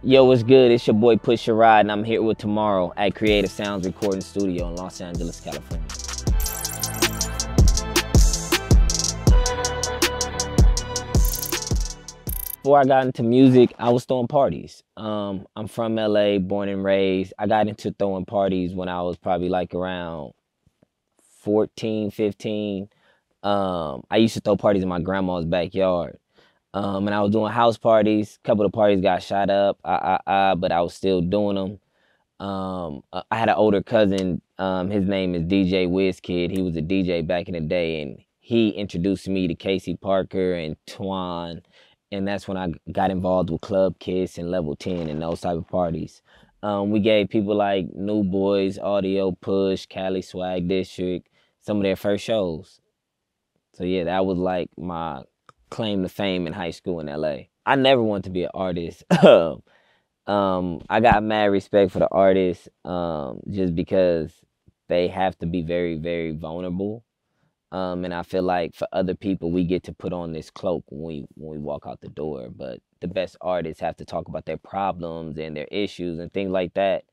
Yo, what's good? It's your boy Pusha Rod, and I'm here with TmrO at Creative Sounds Recording Studio in Los Angeles, California. Before I got into music, I was throwing parties. I'm from LA, born and raised. I got into throwing parties when I was probably like around 14, 15. I used to throw parties in my grandma's backyard. And I was doing house parties. A couple of parties got shot up, but I was still doing them. I had an older cousin. His name is DJ WizKid. He was a DJ back in the day, and he introduced me to Casey Parker and Twan, and that's when I got involved with Club Kiss and Level 10 and those type of parties. We gave people like New Boys, Audio Push, Cali Swag District some of their first shows. So yeah, that was like my claim to fame in high school in LA. I never wanted to be an artist. I got mad respect for the artists, just because they have to be very, very vulnerable. And I feel like for other people, we get to put on this cloak when we walk out the door. But the best artists have to talk about their problems and their issues and things like that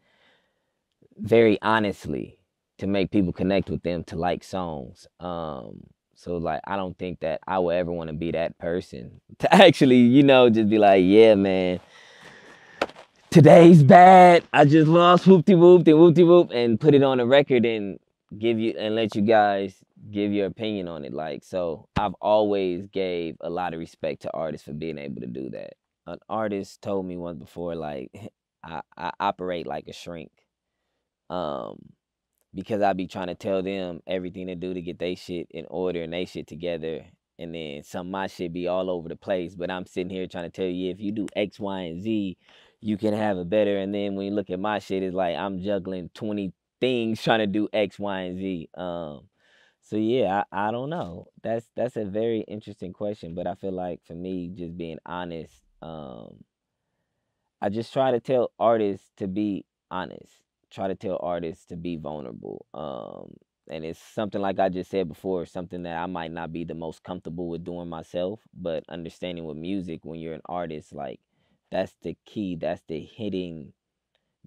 very honestly to make people connect with them to like songs. So like I don't think that I would ever want to be that person to actually, just be like, yeah, man, today's bad. I just lost whoopty whoop and whoopty whoop and put it on a record and give you and let you guys give your opinion on it. Like, so I've always gave a lot of respect to artists for being able to do that. An artist told me once before, like, I operate like a shrink. Um, because I be trying to tell them everything to do to get they shit in order and they shit together. And then some of my shit be all over the place. But I'm sitting here trying to tell you, if you do X, Y, and Z, you can have it better. And then when you look at my shit, it's like I'm juggling 20 things trying to do X, Y, and Z. So yeah, I don't know. That's a very interesting question. But I feel like for me, just being honest, I just try to tell artists to be honest. Try to tell artists to be vulnerable. And it's something like I just said before, something that I might not be the most comfortable with doing myself, but understanding with music when you're an artist, like that's the key, that's the hitting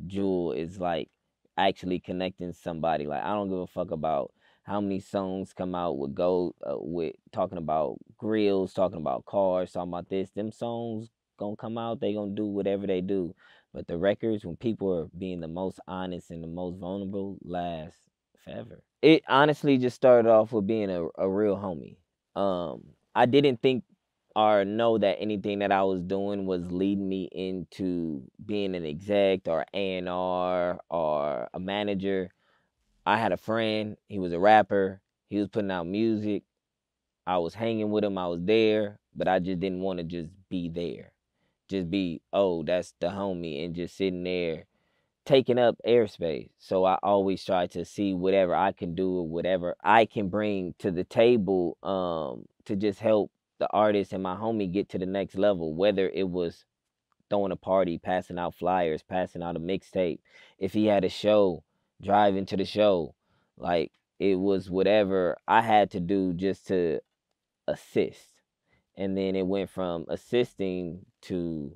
jewel is like actually connecting somebody. Like I don't give a fuck about how many songs come out with with talking about grills, talking about cars, talking about this. Them songs gonna come out, they gonna do whatever they do. But the records, when people are being the most honest and the most vulnerable, last forever. It honestly just started off with being a real homie. I didn't think or know that anything that I was doing was leading me into being an exec or A&R or a manager. I had a friend, he was a rapper, he was putting out music. I was hanging with him, I was there, but I just didn't want to just be there. Just be, oh, that's the homie, and just sitting there taking up airspace. So I always try to see whatever I can do, whatever I can bring to the table, to just help the artist and my homie get to the next level. Whether it was throwing a party, passing out flyers, passing out a mixtape, if he had a show, driving to the show, like it was whatever I had to do just to assist. And then it went from assisting to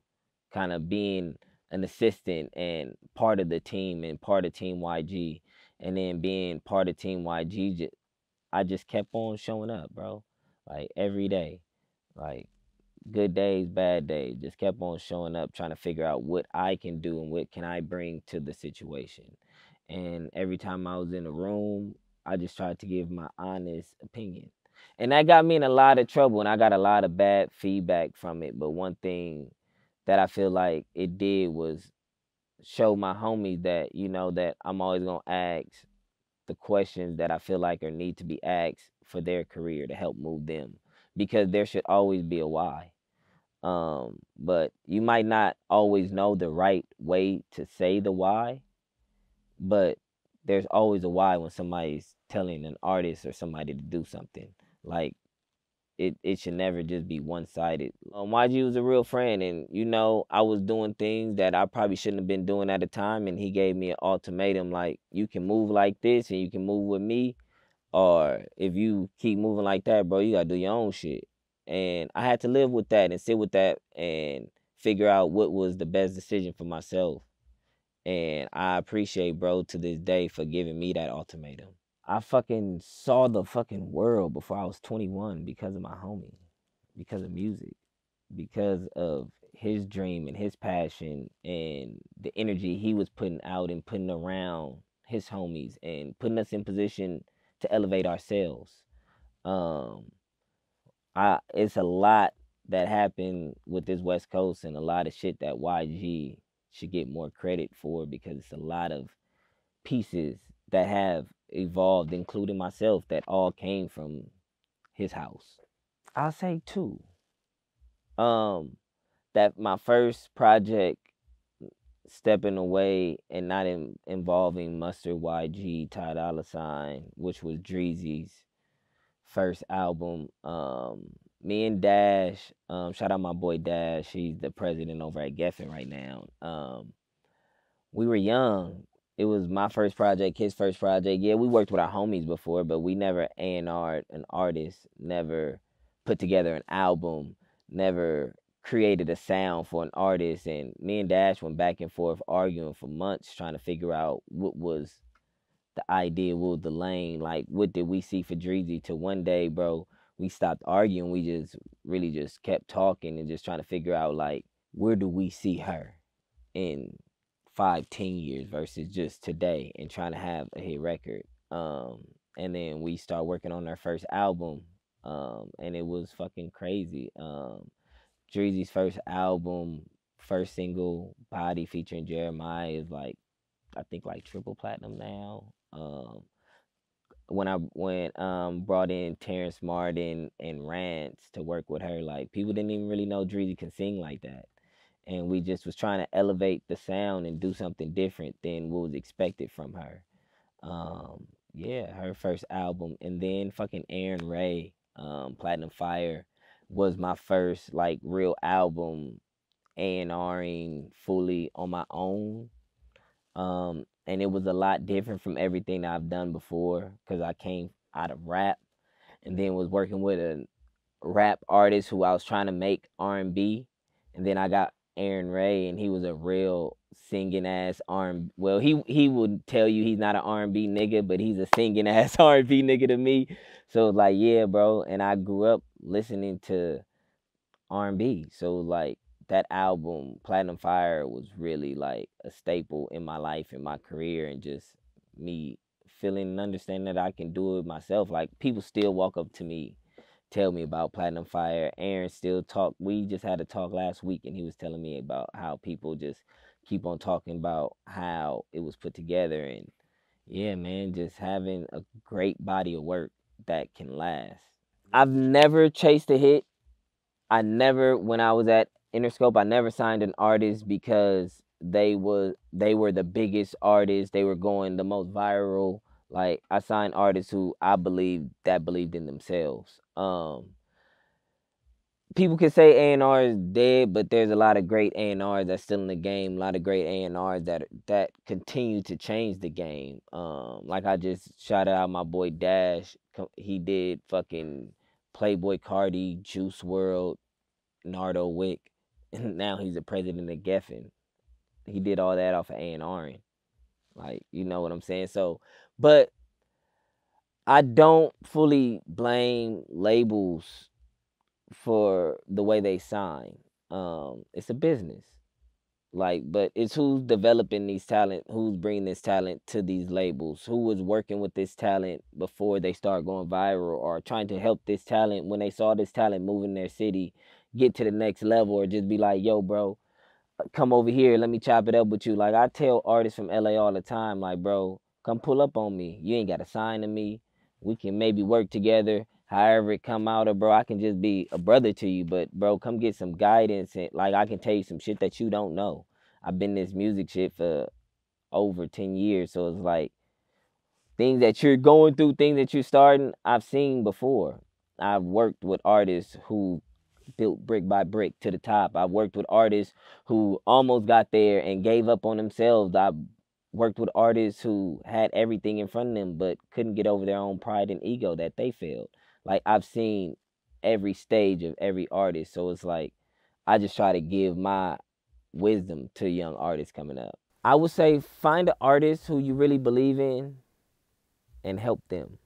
kind of being an assistant and part of the team and part of Team YG. And then being part of Team YG, I just kept on showing up, bro. Like every day. Like good days, bad days. Just kept on showing up, trying to figure out what I can do and what can I bring to the situation. And every time I was in a room, I just tried to give my honest opinion. And that got me in a lot of trouble, and I got a lot of bad feedback from it. But one thing that I feel like it did was show my homies that, that I'm always going to ask the questions that I feel like or need to be asked for their career to help move them. Because there should always be a why. But you might not always know the right way to say the why, but there's always a why when somebody's telling an artist or somebody to do something. Like it should never just be one-sided. YG was a real friend, and I was doing things that I probably shouldn't have been doing at the time, and he gave me an ultimatum like, you can move like this and you can move with me, or if you keep moving like that, bro, you gotta do your own shit. And I had to live with that and sit with that and figure out what was the best decision for myself. And I appreciate bro to this day for giving me that ultimatum. I fucking saw the fucking world before I was 21 because of my homie, because of music, because of his dream and his passion and the energy he was putting out and putting around his homies and putting us in position to elevate ourselves. Um, I it's a lot that happened with this West Coast and a lot of shit that YG should get more credit for because it's a lot of pieces that have evolved, including myself, that all came from his house. I'll say two. Um, that my first project, stepping away and not involving Mustard YG, Ty Dolla Sign, which was Dreezy's first album. Me and Dash, shout out my boy Dash. He's the president over at Geffen right now. We were young. It was my first project, his first project. Yeah, we worked with our homies before, but we never A&R'd an artist, never put together an album, never created a sound for an artist. And me and Dash went back and forth arguing for months trying to figure out what was the idea, what was the lane, like what did we see for Dreezy, to one day, bro, we stopped arguing. We just really just kept talking and just trying to figure out like where do we see her in 5, 10 years versus just today and trying to have a hit record. And then we start working on our first album. And it was fucking crazy. Dreezy's first album, first single, Body featuring Jeremiah is like I think like triple platinum now. When I went brought in Terrence Martin and Rance to work with her, like people didn't even really know Dreezy can sing like that. And we just was trying to elevate the sound and do something different than what was expected from her. Yeah, her first album, and then fucking Aaron Ray, Platinum Fire, was my first like real album A&Ring fully on my own. And it was a lot different from everything that I've done before because I came out of rap and then was working with a rap artist who I was trying to make R&B, and then I got Aaron Ray, and he was a real singing ass R&B. Well, he would tell you he's not an R&B nigga, but he's a singing ass R&B nigga to me. So like, yeah, bro. And I grew up listening to R&B. So like that album, Platinum Fire, was really like a staple in my life, in my career, and just me feeling and understanding that I can do it myself. Like people still walk up to me, tell me about Platinum Fire. Aaron still talk. We just had a talk last week, and he was telling me about how people just keep on talking about how it was put together, and yeah, man, just having a great body of work that can last. I've never chased a hit. I never, when I was at Interscope, I never signed an artist because they were the biggest artists. They were going the most viral. Like I signed artists who I believe that believed in themselves. People can say A&R is dead, but there's a lot of great A&Rs that's still in the game. A lot of great A&Rs that continue to change the game. Like I just shouted out my boy Dash. He did fucking Playboy Cardi, Juice World, Nardo Wick, and now he's the president of Geffen. He did all that off of A&Ring. Like, you know what I'm saying? So, but I don't fully blame labels for the way they sign. It's a business. Like, but it's who's developing these talent, who's bringing this talent to these labels, who was working with this talent before they start going viral, or trying to help this talent when they saw this talent move in their city, get to the next level, or just be like, yo, bro, come over here, let me chop it up with you. Like I tell artists from LA all the time, like, bro, come pull up on me. You ain't gotta sign to me. We can maybe work together. However it come out, or bro, I can just be a brother to you. But bro, come get some guidance, and like I can tell you some shit that you don't know. I've been in this music shit for over 10 years. So it's like things that you're going through, things that you're starting, I've seen before. I've worked with artists who built brick by brick to the top. I've worked with artists who almost got there and gave up on themselves. I've worked with artists who had everything in front of them but couldn't get over their own pride and ego that they failed. Like I've seen every stage of every artist. So it's like I just try to give my wisdom to young artists coming up. I would say find an artist who you really believe in and help them.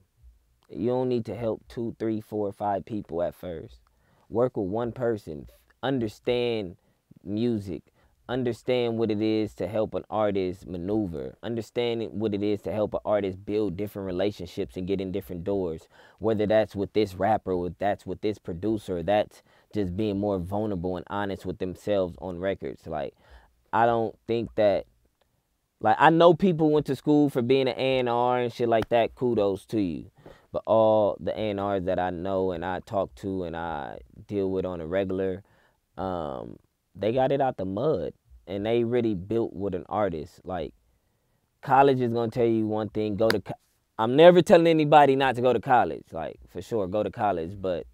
You don't need to help 2, 3, 4, 5 people at first. Work with one person. Understand music. Understand what it is to help an artist maneuver. Understand what it is to help an artist build different relationships and get in different doors. Whether that's with this rapper, or that's with this producer, or that's just being more vulnerable and honest with themselves on records. Like, I don't think that, like, I know people went to school for being an A&R and shit like that. Kudos to you. But all the A&Rs that I know and I talk to and I deal with on a regular, they got it out the mud. And they really built with an artist. Like, college is going to tell you one thing. I'm never telling anybody not to go to college. Like, for sure, go to college. But,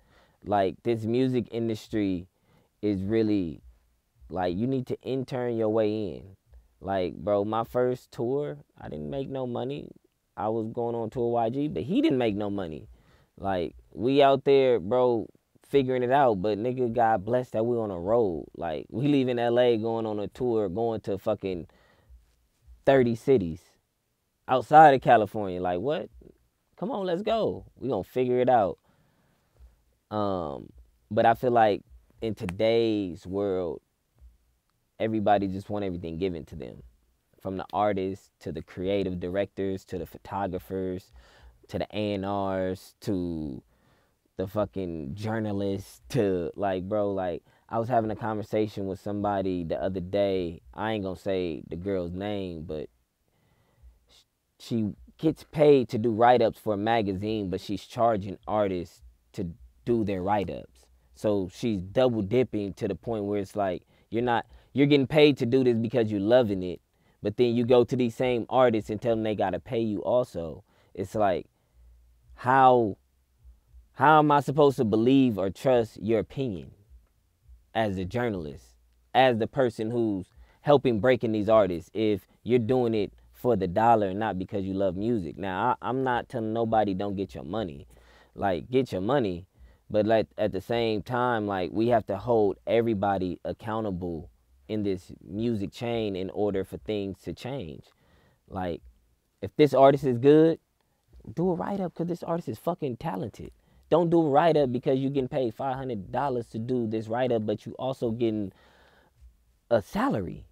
like, this music industry is really, like, you need to intern your way in. Like, bro, my first tour, I didn't make no money. I was going on tour YG, but he didn't make no money. Like, we out there, bro, figuring it out, but nigga, God bless that we on a road. Like, we leaving LA, going on a tour, going to fucking 30 cities outside of California. Like, what? Come on, let's go. We gonna figure it out. But I feel like in today's world, everybody just want everything given to them. From the artists to the creative directors to the photographers to the A&Rs to the fucking journalists to, like, bro, like, I was having a conversation with somebody the other day. I ain't gonna say the girl's name, but she gets paid to do write-ups for a magazine, but she's charging artists to do their write-ups. So she's double dipping to the point where it's like, you're getting paid to do this because you're loving it, but then you go to these same artists and tell them they gotta pay you also. It's like, how am I supposed to believe or trust your opinion as a journalist, as the person who's helping breaking these artists, if you're doing it for the dollar and not because you love music? Now, I'm not telling nobody don't get your money. Like, get your money, but like at the same time, like, we have to hold everybody accountable in this music chain in order for things to change. Like, if this artist is good, do a write-up because this artist is fucking talented. Don't do a write-up because you're getting paid $500 to do this write-up, but you also getting a salary.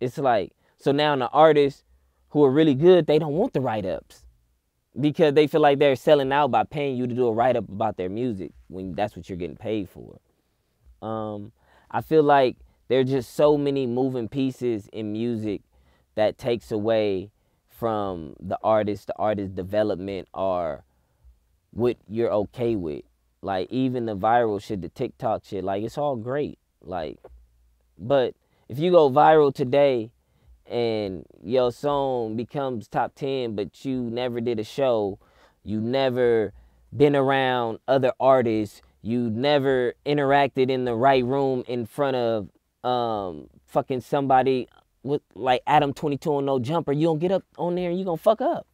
It's like, so now the artists who are really good, they don't want the write-ups because they feel like they're selling out by paying you to do a write-up about their music when that's what you're getting paid for. I feel like there's just so many moving pieces in music that takes away from the artist development or what you're okay with. Like, even the viral shit, the TikTok shit, like, it's all great. Like, but if you go viral today and your song becomes top 10, but you never did a show, you never been around other artists, you never interacted in the right room in front of fucking somebody with like Adam 22 on No Jumper, you don't get up on there and you gonna fuck up.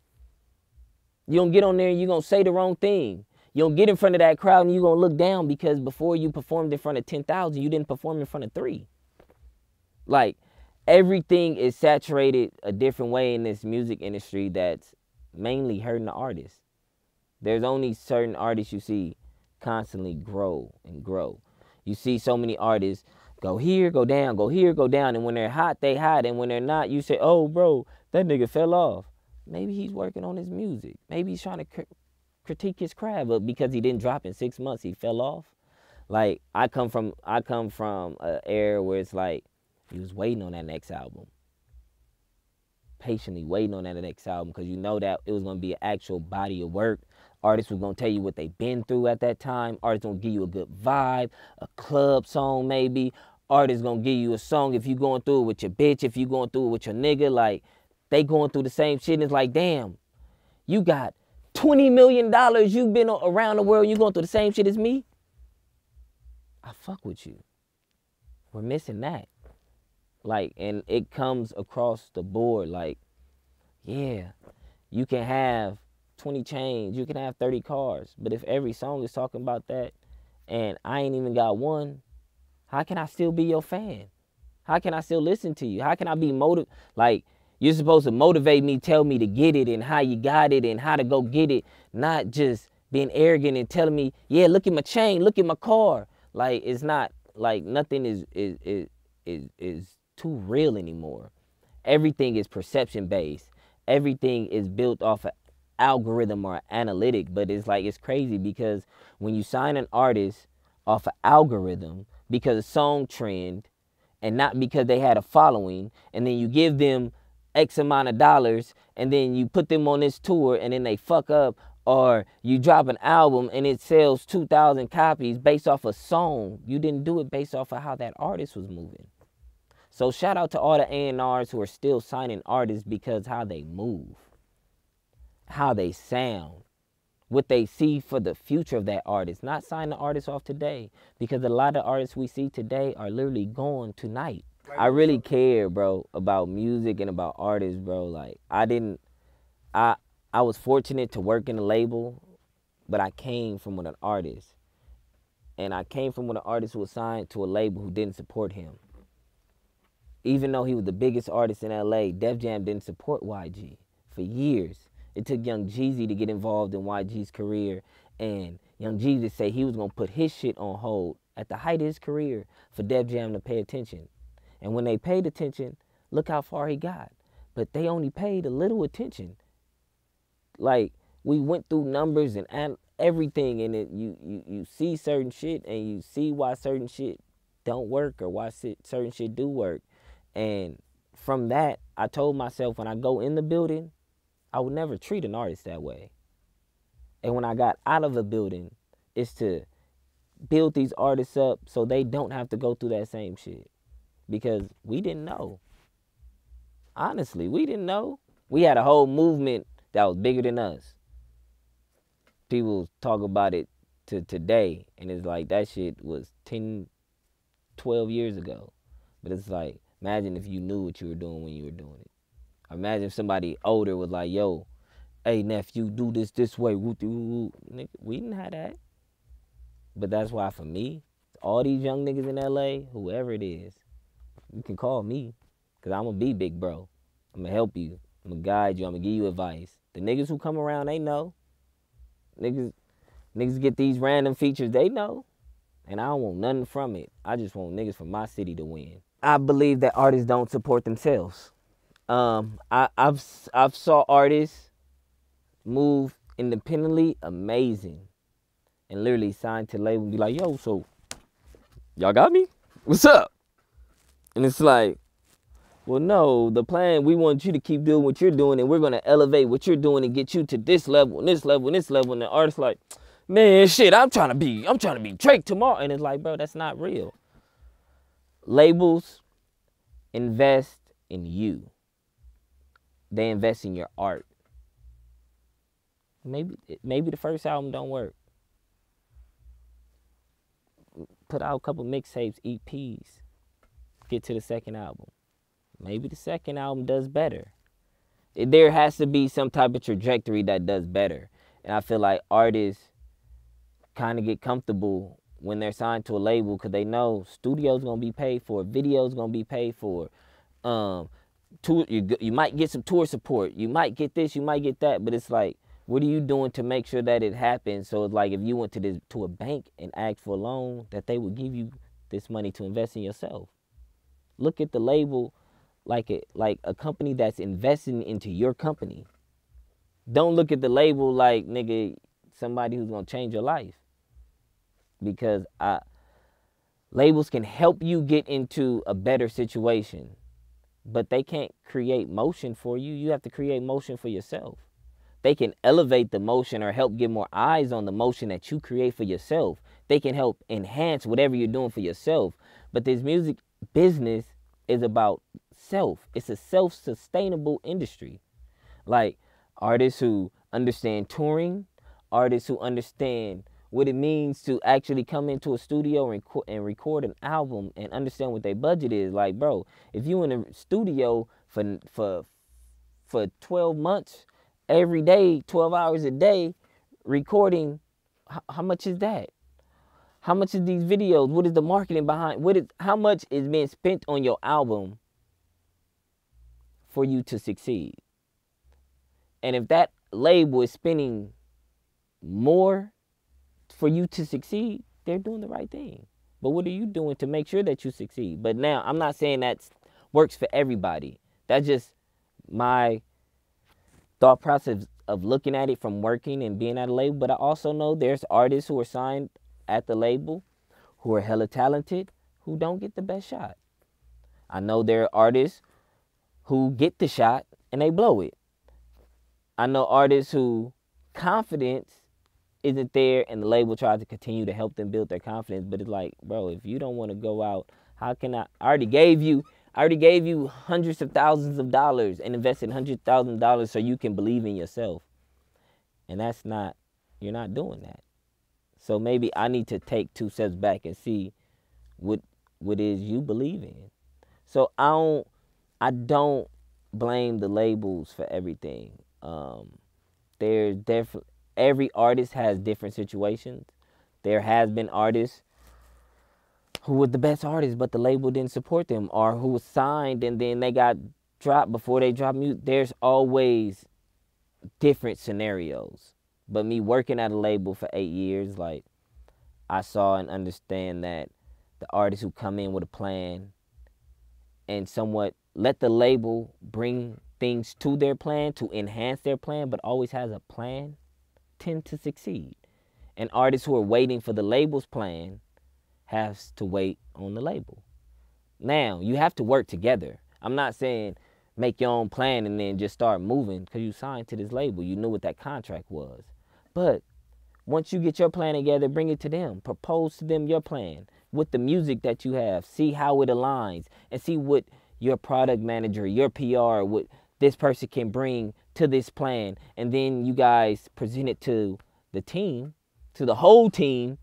You don't get on there and you gonna say the wrong thing. You don't get in front of that crowd and you gonna look down because before you performed in front of 10,000, you didn't perform in front of 3. Like, everything is saturated a different way in this music industry that's mainly hurting the artists. There's only certain artists you see constantly grow and grow. You see so many artists go here, go down, go here, go down. And when they're hot, they hot. And when they're not, you say, oh, bro, that nigga fell off. Maybe he's working on his music. Maybe he's trying to critique his craft. But because he didn't drop in 6 months, he fell off. Like, I come from an era where it's like, he was waiting on that next album. Patiently waiting on that next album because you know that it was going to be an actual body of work. Artists was going to tell you what they've been through at that time. Artists going to give you a good vibe, a club song maybe. Artists going to give you a song if you going through it with your bitch, if you going through it with your nigga. Like, they going through the same shit and it's like, damn, you got $20 million. You've been around the world. You going through the same shit as me? I fuck with you. We're missing that. Like, and it comes across the board. Like, yeah, you can have 20 chains, you can have 30 cars, but if every song is talking about that and I ain't even got one, How can I still be your fan? How can I still listen to you? How can I be motivated? Like, you're supposed to motivate me, tell me to get it and how you got it and how to go get it, not just being arrogant and telling me, yeah, look at my chain, look at my car. Like, it's not like nothing is too real anymore. Everything is perception based. Everything is built off of algorithm or analytic, but it's like it's crazy because when you sign an artist off of algorithm because of song trend and not because they had a following, and then you give them X amount of dollars and then you put them on this tour and then they fuck up, or you drop an album and it sells 2,000 copies based off a song. You didn't do it based off of how that artist was moving. So shout out to all the A&Rs who are still signing artists because how they move, how they sound, what they see for the future of that artist. Not sign the artist off today, because a lot of artists we see today are literally gone tonight. I really care, bro, about music and about artists, bro. Like, I was fortunate to work in a label, but I came from with an artist. And I came from with an artist who was signed to a label who didn't support him. Even though he was the biggest artist in LA, Def Jam didn't support YG for years. It took Young Jeezy to get involved in YG's career, and Young Jeezy said he was gonna put his shit on hold at the height of his career for Def Jam to pay attention. And when they paid attention, look how far he got. But they only paid a little attention. Like, we went through numbers and everything, and you see certain shit and you see why certain shit don't work or why certain shit do work. And from that, I told myself when I go in the building, I would never treat an artist that way. And when I got out of the building, it's to build these artists up so they don't have to go through that same shit. Because we didn't know. Honestly, we didn't know. We had a whole movement that was bigger than us. People talk about it to today, and it's like that shit was 10, 12 years ago. But it's like, imagine if you knew what you were doing when you were doing it. Imagine if somebody older was like, yo, hey, nephew, do this way. We didn't have that. But that's why for me, all these young niggas in LA, whoever it is, you can call me, because I'm going to be big bro. I'm going to help you. I'm going to guide you. I'm going to give you advice. The niggas who come around, they know. Niggas get these random features, they know. And I don't want nothing from it. I just want niggas from my city to win. I believe that artists don't support themselves. I've saw artists move independently, amazing, and literally sign to label and be like, yo, so y'all got me? What's up? And it's like, well, no, the plan, we want you to keep doing what you're doing, and we're going to elevate what you're doing and get you to this level and this level and this level. And the artist's like, man, shit, I'm trying to be Drake tomorrow. And it's like, bro, that's not real. Labels invest in you. They invest in your art. Maybe the first album don't work. Put out a couple mixtapes, EPs. Get to the second album. Maybe the second album does better. There has to be some type of trajectory that does better. And I feel like artists kind of get comfortable when they're signed to a label because they know studio's going to be paid for, video's going to be paid for. Tour, you might get some tour support. You might get this, you might get that. But it's like, what are you doing to make sure that it happens? So it's like if you went to a bank and asked for a loan, that they would give you this money to invest in yourself. Look at the label like a company that's investing into your company. Don't look at the label like, nigga, somebody who's gonna change your life. Because labels can help you get into a better situation, but they can't create motion for you. You have to create motion for yourself. They can elevate the motion or help get more eyes on the motion that you create for yourself. They can help enhance whatever you're doing for yourself. But this music business is about self. It's a self-sustainable industry. Like artists who understand touring, artists who understand what it means to actually come into a studio and record an album and understand what their budget is. Like, bro, if you in a studio for 12 months, every day, 12 hours a day, recording, how much is that? How much is these videos? What is the marketing behind? How much is being spent on your album for you to succeed? And if that label is spending more for you to succeed, they're doing the right thing. But what are you doing to make sure that you succeed? But now, I'm not saying that works for everybody. That's just my thought process of looking at it from working and being at a label. But I also know there's artists who are signed at the label who are hella talented who don't get the best shot. I know there are artists who get the shot and they blow it. I know artists who confidence isn't there and the label tries to continue to help them build their confidence, but it's like, bro, if you don't want to go out, how can I already gave you hundreds of thousands of dollars and invested $100,000 so you can believe in yourself. And you're not doing that. So maybe I need to take 2 steps back and see what is you believe in. So I don't blame the labels for everything. There's definitely, every artist has different situations. There has been artists who were the best artists, but the label didn't support them, or who was signed and then they got dropped before they dropped music. There's always different scenarios. But me working at a label for 8 years, like, I saw and understand that the artists who come in with a plan and somewhat let the label bring things to their plan to enhance their plan, but always has a plan, tend to succeed. And artists who are waiting for the label's plan has to wait on the label. Now, you have to work together. I'm not saying make your own plan and then just start moving because you signed to this label. You knew what that contract was. But once you get your plan together, bring it to them. Propose to them your plan with the music that you have. See how it aligns and see what your product manager, your PR, what this person can bring to this plan. And then you guys present it to the team, to the whole team.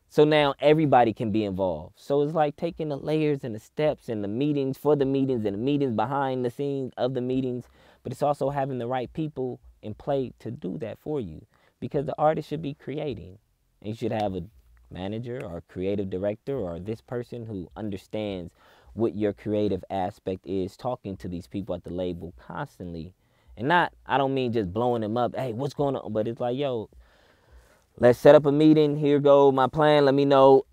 So now everybody can be involved. So it's like taking the layers and the steps and the meetings for the meetings and the meetings behind the scenes of the meetings. But it's also having the right people in play to do that for you. Because the artist should be creating. And you should have a manager or a creative director or this person who understands what your creative aspect is, talking to these people at the label constantly. And I don't mean just blowing them up. Hey, what's going on? But it's like, yo, let's set up a meeting. Here go my plan. Let me know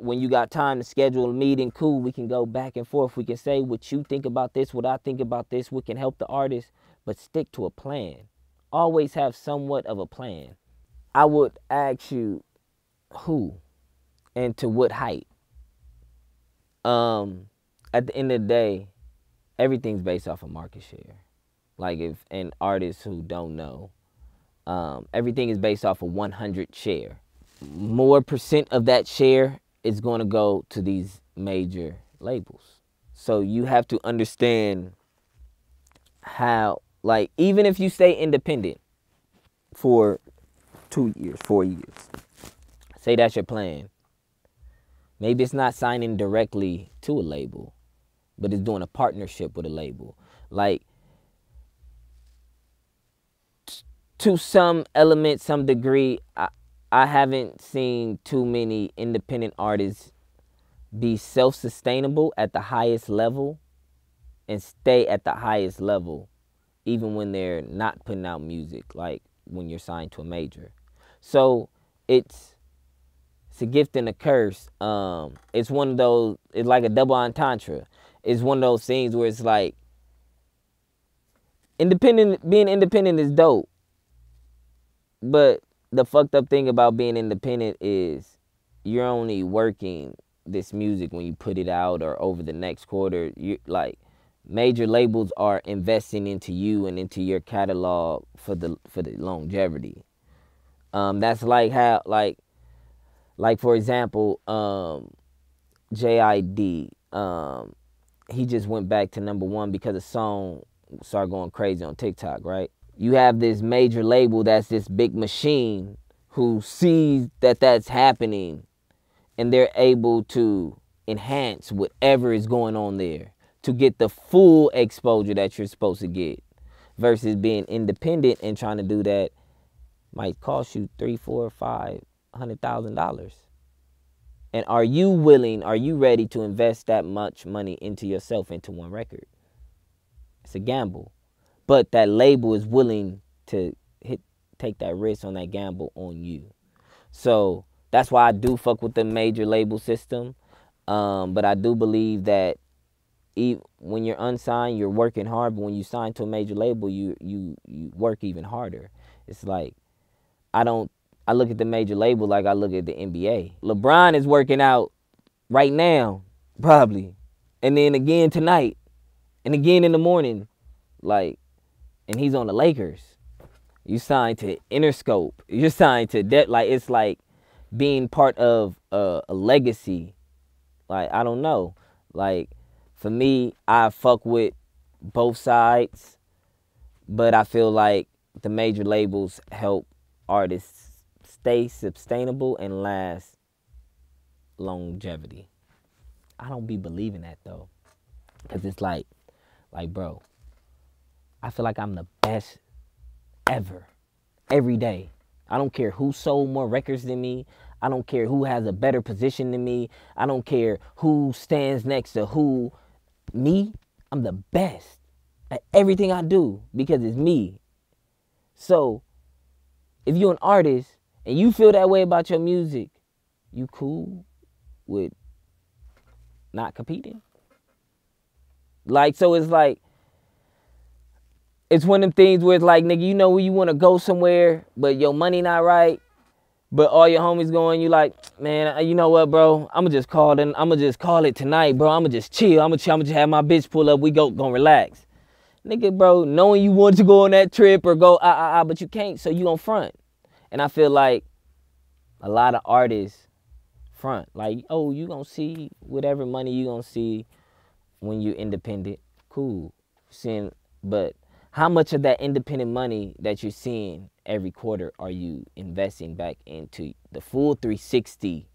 when you got time to schedule a meeting. Cool, we can go back and forth. We can say what you think about this, what I think about this. What can help the artist, but stick to a plan. Always have somewhat of a plan. I would ask you who and to what height. At the end of the day, everything's based off of market share. Like, if an artist who don't know, everything is based off of 100 share. More percent of that share is going to go to these major labels. So you have to understand how, like, even if you stay independent for 2 years, 4 years, say that's your plan. Maybe it's not signing directly to a label, but it's doing a partnership with a label. Like, to some element, some degree, I haven't seen too many independent artists be self-sustainable at the highest level and stay at the highest level even when they're not putting out music, like when you're signed to a major. So it's a gift and a curse. It's one of those, it's like a double entendre. It's one of those things where it's like, being independent is dope. But the fucked up thing about being independent is you're only working this music when you put it out or over the next quarter. You, like, major labels are investing into you and into your catalog for the longevity. That's like how, like for example, JID, he just went back to #1 because a song started going crazy on TikTok, right? You have this major label that's this big machine who sees that that's happening, and they're able to enhance whatever is going on there to get the full exposure that you're supposed to get, versus being independent and trying to do that might cost you $300,000, $400,000, $500,000. And are you willing, are you ready to invest that much money into yourself, into one record? It's a gamble. But that label is willing to take that risk on that gamble on you. So that's why I do fuck with the major label system. But I do believe that when you're unsigned, you're working hard. But when you sign to a major label, you work even harder. It's like I look at the major label like I look at the NBA. LeBron is working out right now, probably, and then again tonight, and again in the morning, like, and he's on the Lakers. You signed to Interscope. You're signed to like, it's like being part of a legacy. Like, I don't know. Like, for me, I fuck with both sides, but I feel like the major labels help artists stay sustainable and last longevity. I don't be believing that though, because it's like, bro, I feel like I'm the best ever, every day. I don't care who sold more records than me. I don't care who has a better position than me. I don't care who stands next to who. Me, I'm the best at everything I do because it's me. So if you're an artist and you feel that way about your music, you cool with not competing? Like, so it's like, it's one of them things where it's like, nigga, you know where you want to go somewhere, but your money not right, but all your homies going, you like, man, you know what, bro? I'ma just call it tonight, bro. I'ma just chill. I'ma just have my bitch pull up. We gonna relax. Nigga, bro, knowing you want to go on that trip or go, but you can't, so you on front. And I feel like a lot of artists front. Like, oh, you gonna see whatever money you gonna see when you're independent. Cool. But how much of that independent money that you're seeing every quarter are you investing back into the full 360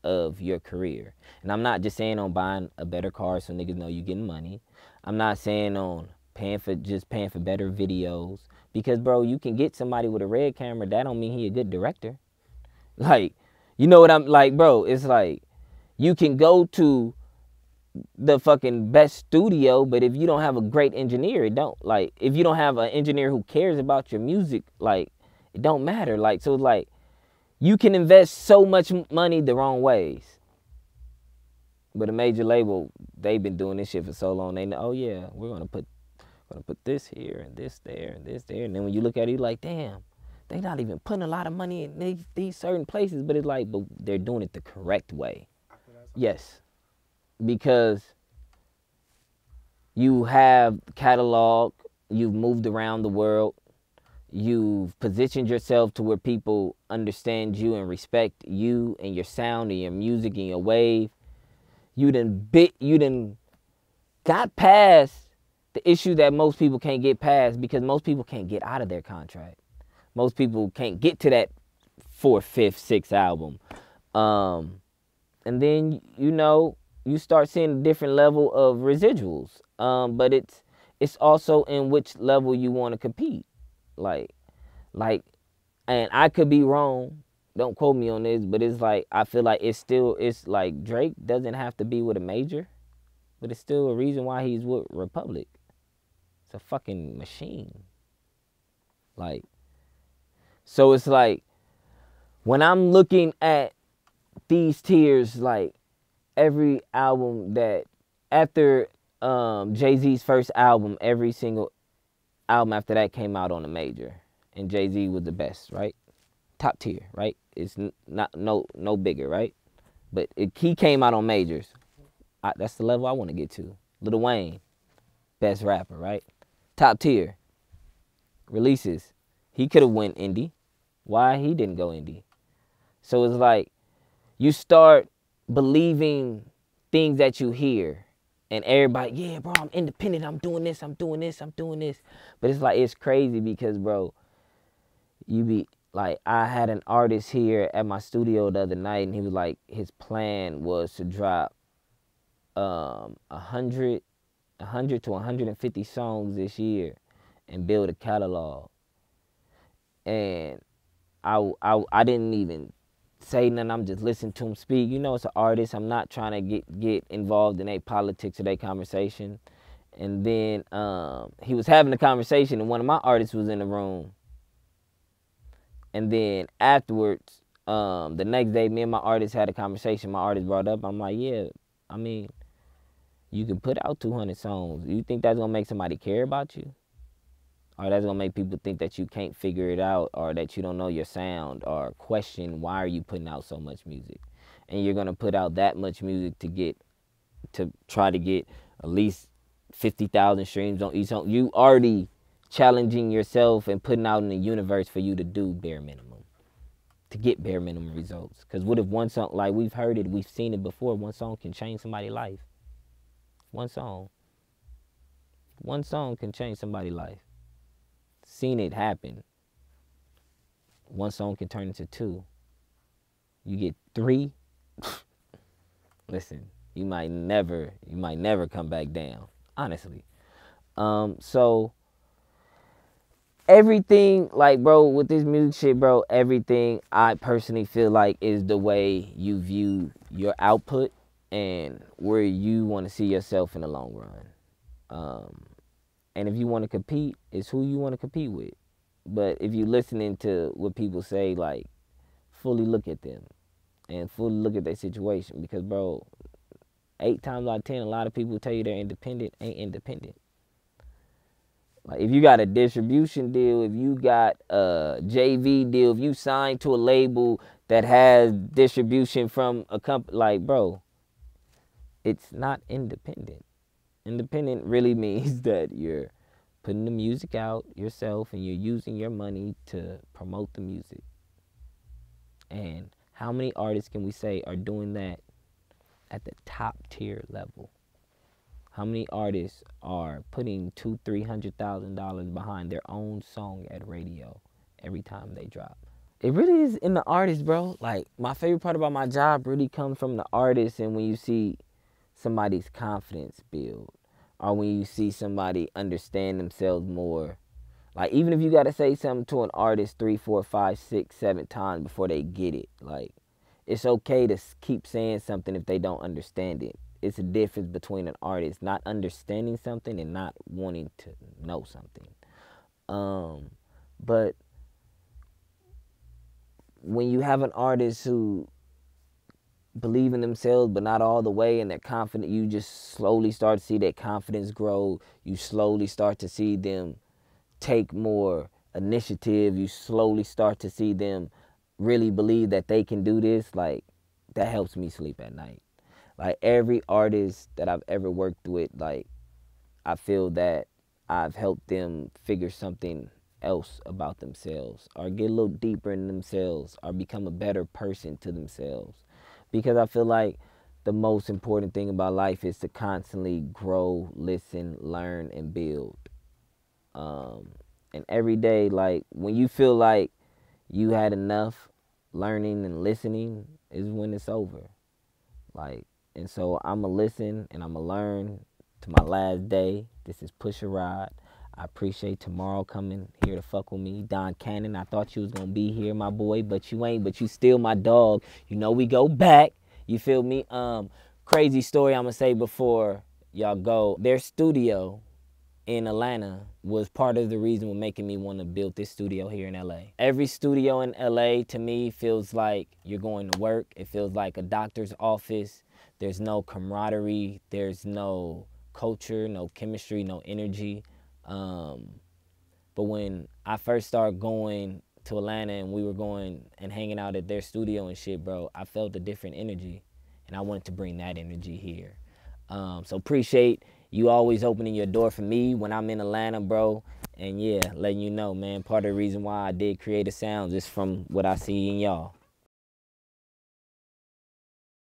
of your career? And I'm not just saying on buying a better car so niggas know you getting money. I'm not saying on paying for better videos. Because, bro, you can get somebody with a red camera. That don't mean he a good director. Like, you know what I'm like, bro? It's like, you can go to the fucking best studio, but if you don't have a great engineer, it don't, like, if you don't have an engineer who cares about your music, like, it don't matter. Like, so like, you can invest so much money the wrong ways. But a major label, they've been doing this shit for so long, they know, oh yeah, we're gonna put this here and this there and this there. And then when you look at it, you're like, damn, they not even putting a lot of money in these certain places, but it's like, but they're doing it the correct way. Yes. Because you have catalog, you've moved around the world, you've positioned yourself to where people understand you and respect you and your sound and your music and your wave. You done got past the issue that most people can't get past, because most people can't get out of their contract. Most people can't get to that 4th, 5th, 6th album. And then, you know, you start seeing a different level of residuals. But it's also in which level you want to compete. Like, and I could be wrong. Don't quote me on this, but it's like, I feel like it's like Drake doesn't have to be with a major, but it's still a reason why he's with Republic. It's a fucking machine. Like, so it's like, when I'm looking at these tiers, like, every album that, after Jay-Z's first album, every single album after that came out on a major. And Jay-Z was the best, right? Top tier, right? It's not no bigger, right? But he came out on majors. That's the level I want to get to. Lil Wayne, best rapper, right? Top tier. Releases. He could have went indie. Why he didn't go indie? So it's like, you start believing things that you hear, and everybody, yeah, bro, I'm independent, I'm doing this. But it's like, it's crazy because, bro, you be like, I had an artist here at my studio the other night, and he was like, his plan was to drop 100 to 150 songs this year and build a catalog. And I didn't even say nothing. I'm just listening to him speak. You know, it's an artist. I'm not trying to get involved in their politics or their conversation. And then he was having a conversation, and one of my artists was in the room. And then afterwards, the next day, me and my artist had a conversation. My artist brought up, I'm like, yeah, I mean, you can put out 200 songs. You think that's gonna make somebody care about you? Or that's gonna make people think that you can't figure it out, or that you don't know your sound, or question why are you putting out so much music? And you're gonna put out that much music to try to get at least 50,000 streams on each song. You already challenging yourself and putting out in the universe for you to do bare minimum, to get bare minimum results. Because what if one song, like we've heard it, we've seen it before, one song can change somebody's life. One song can change somebody's life. Seen it happen. One song can turn into two. You get three. Listen, you might never come back down. Honestly. So everything, like, bro, with this music shit, bro, everything I personally feel like is the way you view your output and where you want to see yourself in the long run. And if you want to compete, it's who you want to compete with. But if you're listening to what people say, like, fully look at them and fully look at their situation. Because, bro, 8 times out of 10, a lot of people tell you they're independent, ain't independent. Like, if you got a distribution deal, if you got a JV deal, if you signed to a label that has distribution from a company, like, bro, it's not independent. Independent really means that you're putting the music out yourself and you're using your money to promote the music. And how many artists can we say are doing that at the top tier level? How many artists are putting $200,000-$300,000 behind their own song at radio every time they drop? It really is in the artist, bro. Like, my favorite part about my job really comes from the artist, and when you see somebody's confidence build, or when you see somebody understand themselves more. Like, even if you got to say something to an artist 3, 4, 5, 6, 7 times before they get it, like, it's okay to keep saying something if they don't understand it. It's a difference between an artist not understanding something and not wanting to know something. But when you have an artist who believe in themselves but not all the way, and they're confident, you just slowly start to see that confidence grow. You slowly start to see them take more initiative. You slowly start to see them really believe that they can do this. Like, that helps me sleep at night. Like, every artist that I've ever worked with, like, I feel that I've helped them figure something else about themselves, or get a little deeper in themselves, or become a better person to themselves. Because I feel like the most important thing about life is to constantly grow, listen, learn, and build. And every day, like, when you feel like you had enough learning and listening, is when it's over. Like, and so I'm going to listen and I'm going to learn to my last day. This is Pusha Rod. I appreciate TmrO coming here to fuck with me. Don Cannon, I thought you was going to be here, my boy, but you ain't. But you still my dog. You know we go back. You feel me? Crazy story I'm going to say before y'all go. Their studio in Atlanta was part of the reason for making me want to build this studio here in LA. Every studio in LA to me feels like you're going to work. It feels like a doctor's office. There's no camaraderie. There's no culture, no chemistry, no energy. But when I first started going to Atlanta and we were going and hanging out at their studio and shit, bro, I felt a different energy, and I wanted to bring that energy here. So appreciate you always opening your door for me when I'm in Atlanta, bro. And yeah, letting you know, man, part of the reason why I did Creative Sounds is from what I see in y'all.